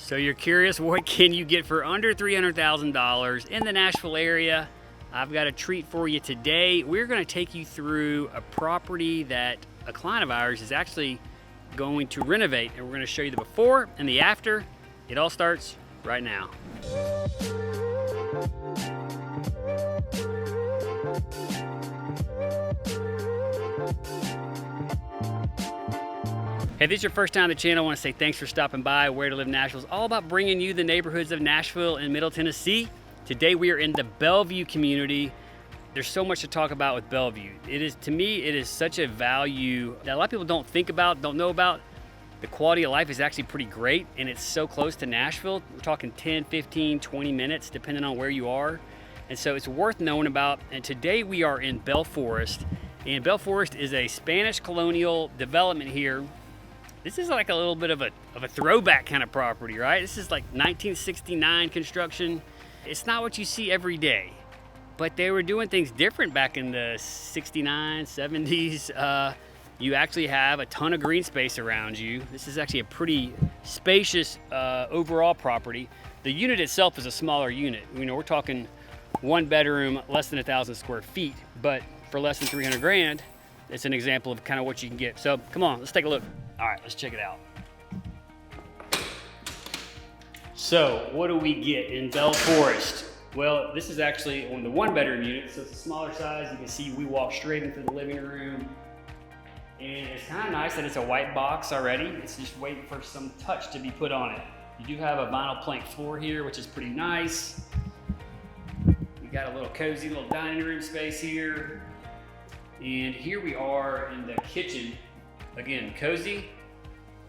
So you're curious, what can you get for under $300,000 in the Nashville area? I've got a treat for you today. We're going to take you through a property that a client of ours is actually going to renovate, and we're going to show you the before and the after. It all starts right now. Hey, if this is your first time on the channel, I want to say thanks for stopping by. Where to Live Nashville is all about bringing you the neighborhoods of Nashville and Middle Tennessee. Today we are in the Bellevue community. There's so much to talk about with Bellevue. To me, it is such a value that a lot of people don't think about, don't know about. The quality of life is actually pretty great, and it's so close to Nashville. We're talking 10, 15, 20 minutes, depending on where you are. And so it's worth knowing about. And today we are in Belle Forest. And Belle Forest is a Spanish Colonial development here. This is like a little bit of a throwback kind of property, right? This is like 1969 construction. It's not what you see every day, but they were doing things different back in the 69, 70s. You actually have a ton of green space around you. This is actually a pretty spacious overall property. The unit itself is a smaller unit. You know, we're talking one bedroom, less than 1,000 square feet, but for less than 300 grand, it's an example of kind of what you can get. So come on, let's take a look. All right, let's check it out. So what do we get in Belle Forest? Well, this is actually on the one bedroom unit, so it's a smaller size. You can see we walk straight into the living room. And it's kind of nice that it's a white box already. It's just waiting for some touch to be put on it. You do have a vinyl plank floor here, which is pretty nice. We got a little cozy little dining room space here. And here we are in the kitchen. Again, cozy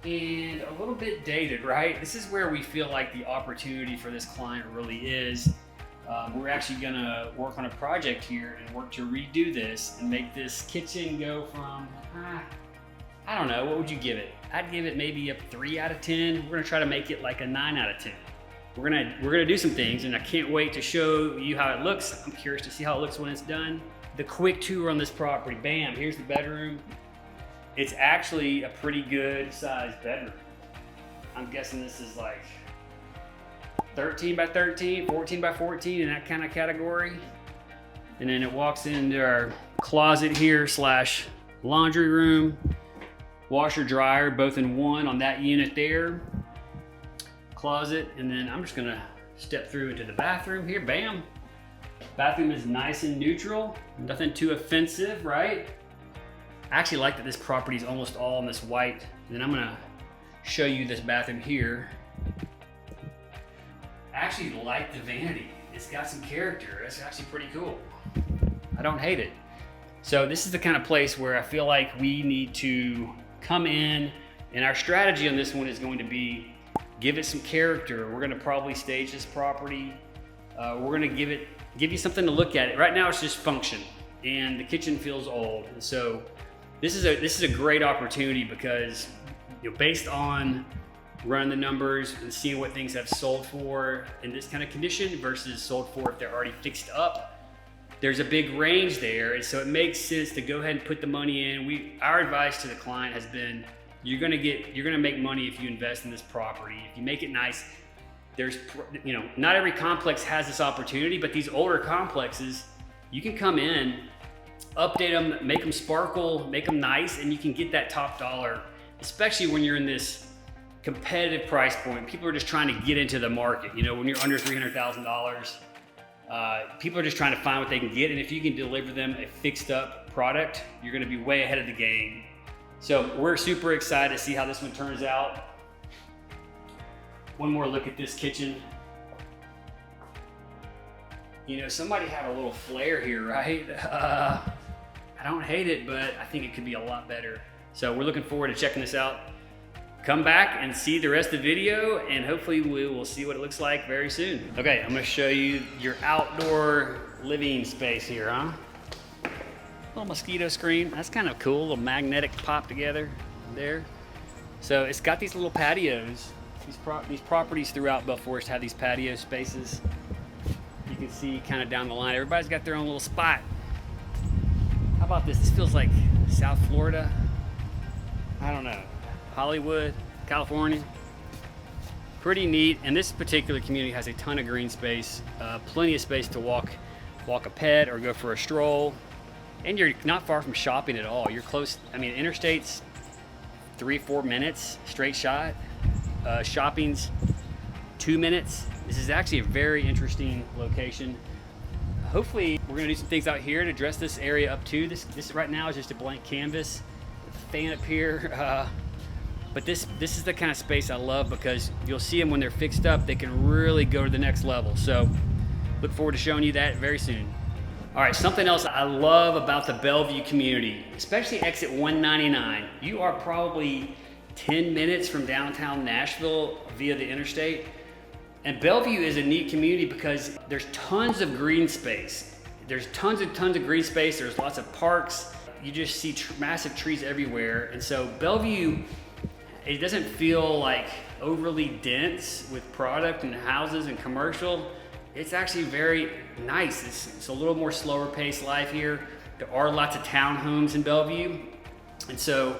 and a little bit dated, right? This is where we feel like the opportunity for this client really is. We're actually gonna work on a project here and work to redo this and make this kitchen go from, I don't know, what would you give it? I'd give it maybe a 3 out of 10. We're gonna try to make it like a 9 out of 10. We're gonna do some things, and I can't wait to show you how it looks. I'm curious to see how it looks when it's done. The quick tour on this property, bam, here's the bedroom. It's actually a pretty good sized bedroom. I'm guessing this is like 13 by 13, 14 by 14 in that kind of category. And then it walks into our closet here slash laundry room, washer dryer, both in one on that unit there. Closet, and then I'm just gonna step through into the bathroom here, bam. Bathroom is nice and neutral, nothing too offensive, right? I actually like that this property is almost all in this white. And then I'm gonna show you this bathroom here. I actually like the vanity. It's got some character. It's actually pretty cool. I don't hate it. So this is the kind of place where I feel like we need to come in, and our strategy on this one is going to be give it some character. We're gonna probably stage this property. We're gonna give you something to look at. Right now it's just function, and the kitchen feels old. And so this is a great opportunity because, you know, based on running the numbers and seeing what things have sold for in this kind of condition versus sold for if they're already fixed up, there's a big range there. And so it makes sense to go ahead and put the money in. Our advice to the client has been, you're gonna make money if you invest in this property. If you make it nice, not every complex has this opportunity, but these older complexes, you can come in, update them, make them sparkle, make them nice, and you can get that top dollar, especially when you're in this competitive price point. People are just trying to get into the market. You know, when you're under $300,000, people are just trying to find what they can get, and if you can deliver them a fixed up product, you're gonna be way ahead of the game. So we're super excited to see how this one turns out. One more look at this kitchen. You know, somebody had a little flair here, right? I don't hate it, but I think it could be a lot better. So we're looking forward to checking this out. Come back and see the rest of the video, and hopefully we will see what it looks like very soon. Okay, I'm gonna show you your outdoor living space here, huh? Little mosquito screen, that's kind of cool, little magnetic pop together there. So it's got these little patios. These properties throughout Belle Forest have these patio spaces. You can see kind of down the line, everybody's got their own little spot. How about this? This feels like South Florida. I don't know. Hollywood, California. Pretty neat. And this particular community has a ton of green space, plenty of space to walk a pet or go for a stroll. And you're not far from shopping at all. You're close. I mean, interstate's 3-4 minutes straight shot. Shopping's 2 minutes. This is actually a very interesting location. Hopefully we're gonna do some things out here to dress this area up too. This right now is just a blank canvas. Fan up here. But this is the kind of space I love, because you'll see them when they're fixed up, they can really go to the next level. So look forward to showing you that very soon. All right, something else I love about the Bellevue community, especially exit 199. You are probably 10 minutes from downtown Nashville via the interstate. And Bellevue is a neat community because there's tons of green space. There's tons of green space. There's lots of parks. You just see massive trees everywhere. And so Bellevue, it doesn't feel like overly dense with product and houses and commercial. It's actually very nice. It's a little more slower paced life here. There are lots of townhomes in Bellevue. And so,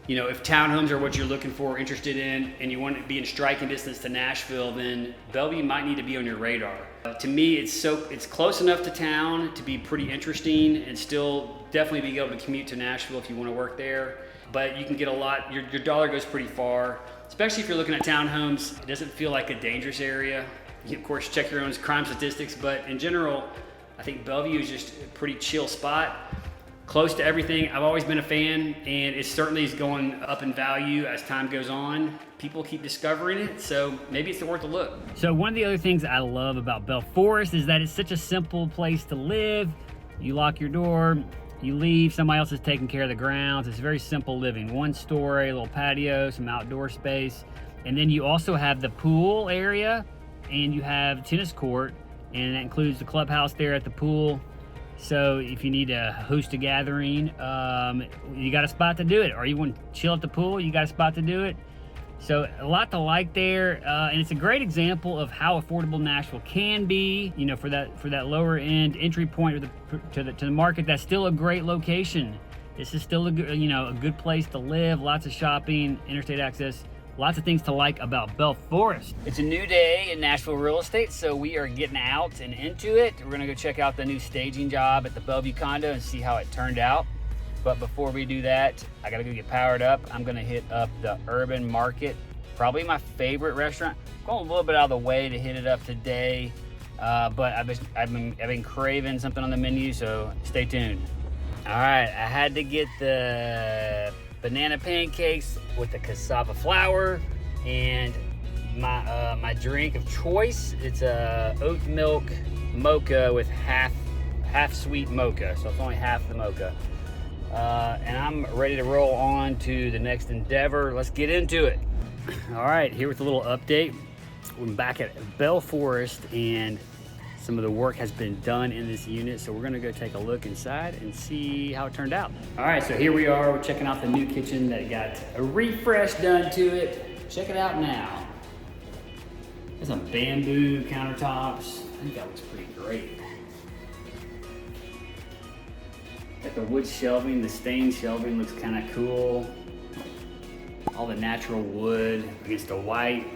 you know, if townhomes are what you're looking for, interested in, and you want to be in striking distance to Nashville, then Bellevue might need to be on your radar. To me, it's close enough to town to be pretty interesting, and still definitely be able to commute to Nashville if you want to work there. But you can get a lot, your dollar goes pretty far, especially if you're looking at townhomes. It doesn't feel like a dangerous area. You, of course, check your own crime statistics, but in general, I think Bellevue is just a pretty chill spot. Close to everything. I've always been a fan, and it certainly is going up in value as time goes on. People keep discovering it, so maybe it's worth a look. So one of the other things I love about Belle Forest is that it's such a simple place to live. You lock your door, you leave, somebody else is taking care of the grounds. It's very simple living. One story, a little patio, some outdoor space. And then you also have the pool area, and you have tennis court, and that includes the clubhouse there at the pool. So if you need to host a gathering, you got a spot to do it. Or you want to chill at the pool, you got a spot to do it. So a lot to like there, and it's a great example of how affordable Nashville can be. You know, for that lower end entry point to the market, that's still a great location. This is still a good place to live. Lots of shopping, interstate access. Lots of things to like about Belle Forest. It's a new day in Nashville real estate, so we are getting out and into it. We're gonna go check out the new staging job at the Bellevue Condo and see how it turned out. But before we do that, I gotta go get powered up. I'm gonna hit up the Herban Market, probably my favorite restaurant. I'm going a little bit out of the way to hit it up today, but I've been craving something on the menu, so stay tuned. All right, I had to get the banana pancakes with the cassava flour, and my drink of choice, it's a oat milk mocha with half sweet mocha, so it's only half the mocha. And I'm ready to roll on to the next endeavor. Let's get into it. All right, here with a little update. We're back at Belle Forest, and some of the work has been done in this unit, so we're gonna go take a look inside and see how it turned out. All right, so here we are. We're checking out the new kitchen that got a refresh done to it. Check it out now. There's some bamboo countertops. I think that looks pretty great. Got the wood shelving, the stained shelving looks kind of cool. All the natural wood against the white.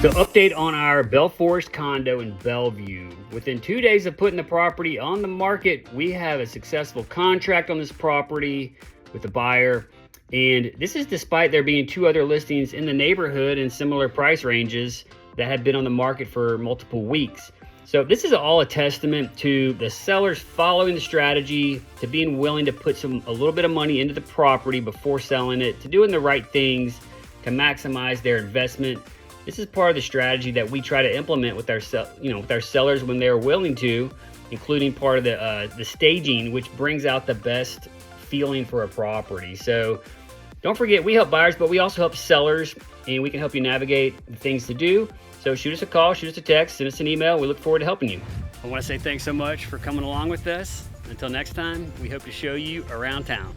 So update on our Belle Forest condo in Bellevue. Within 2 days of putting the property on the market, we have a successful contract on this property with the buyer. And this is despite there being 2 other listings in the neighborhood in similar price ranges that have been on the market for multiple weeks. So this is all a testament to the sellers following the strategy, to being willing to put a little bit of money into the property before selling it, to doing the right things to maximize their investment. This is part of the strategy that we try to implement with our sellers when they're willing to, including part of the staging, which brings out the best feeling for a property. So don't forget, we help buyers, but we also help sellers, and we can help you navigate the things to do. So shoot us a call, shoot us a text, send us an email. We look forward to helping you. I want to say thanks so much for coming along with us. Until next time, we hope to show you around town.